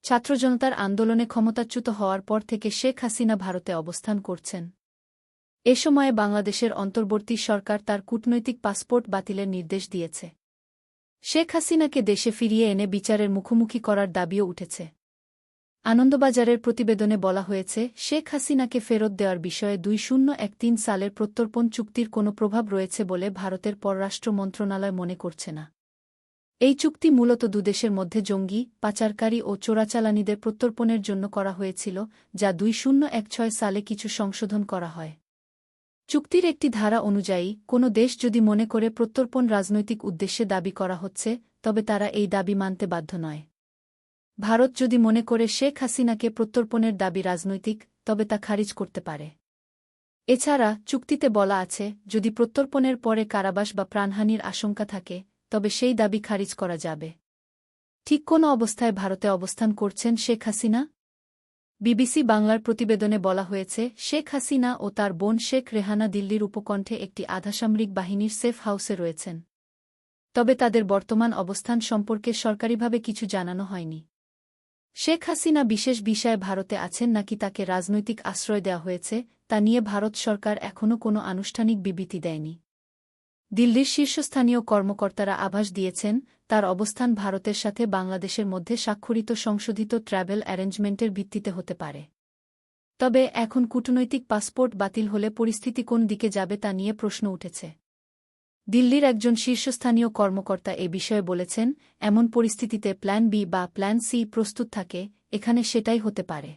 ছাত্রজনতার আন্দোলনে ক্ষমতাচ্যুত হওয়ার পর থেকে শেখ হাসিনা ভারতে অবস্থান করছেন। এ সময়ে বাংলাদেশের অন্তর্বর্তী সরকার তার কূটনৈতিক পাসপোর্ট বাতিলের নির্দেশ দিয়েছে। শেখ হাসিনাকে দেশে ফিরিয়ে এনে বিচারের মুখোমুখি করার দাবিও উঠেছে। আনন্দবাজারের প্রতিবেদনে বলা হয়েছে, শেখ হাসিনাকে ফেরত দেওয়ার বিষয়ে 2013 সালের প্রত্যর্পণ চুক্তির কোনো প্রভাব রয়েছে বলে ভারতের পররাষ্ট্র মন্ত্রণালয় মনে করছে না। এই চুক্তি মূলত দুদেশের মধ্যে জঙ্গি, পাচারকারী ও চোরাচালানিদের প্রত্যর্পণের জন্য করা হয়েছিল, যা 2016 সালে কিছু সংশোধন করা হয়। চুক্তির একটি ধারা অনুযায়ী, কোনো দেশ যদি মনে করে প্রত্যর্পণ রাজনৈতিক উদ্দেশ্যে দাবি করা হচ্ছে, তবে তারা এই দাবি মানতে বাধ্য নয়। ভারত যদি মনে করে শেখ হাসিনাকে প্রত্যর্পণের দাবি রাজনৈতিক, তবে তা খারিজ করতে পারে। এছাড়া চুক্তিতে বলা আছে, যদি প্রত্যর্পণের পরে কারাবাস বা প্রাণহানির আশঙ্কা থাকে, তবে সেই দাবি খারিজ করা যাবে। ঠিক কোন অবস্থায় ভারতে অবস্থান করছেন শেখ হাসিনা? বিবিসি বাংলার প্রতিবেদনে বলা হয়েছে, শেখ হাসিনা ও তার বোন শেখ রেহানা দিল্লির উপকণ্ঠে একটি আধাসামরিক বাহিনীর সেফ হাউসে রয়েছেন। তবে তাদের বর্তমান অবস্থান সম্পর্কে সরকারিভাবে কিছু জানানো হয়নি। শেখ হাসিনা বিশেষ বিষয়ে ভারতে আছেন নাকি তাকে রাজনৈতিক আশ্রয় দেওয়া হয়েছে, তা নিয়ে ভারত সরকার এখনও কোনো আনুষ্ঠানিক বিবৃতি দেয়নি। দিল্লির শীর্ষস্থানীয় কর্মকর্তারা আভাস দিয়েছেন, তার অবস্থান ভারতের সাথে বাংলাদেশের মধ্যে স্বাক্ষরিত সংশোধিত ট্র্যাভেল অ্যারেঞ্জমেন্টের ভিত্তিতে হতে পারে। তবে এখন কূটনৈতিক পাসপোর্ট বাতিল হলে পরিস্থিতি কোন দিকে যাবে তা নিয়ে প্রশ্ন উঠেছে। দিল্লির একজন শীর্ষস্থানীয় কর্মকর্তা এ বিষয়ে বলেছেন, এমন পরিস্থিতিতে প্ল্যান বি বা প্ল্যান সি প্রস্তুত থাকে, এখানে সেটাই হতে পারে।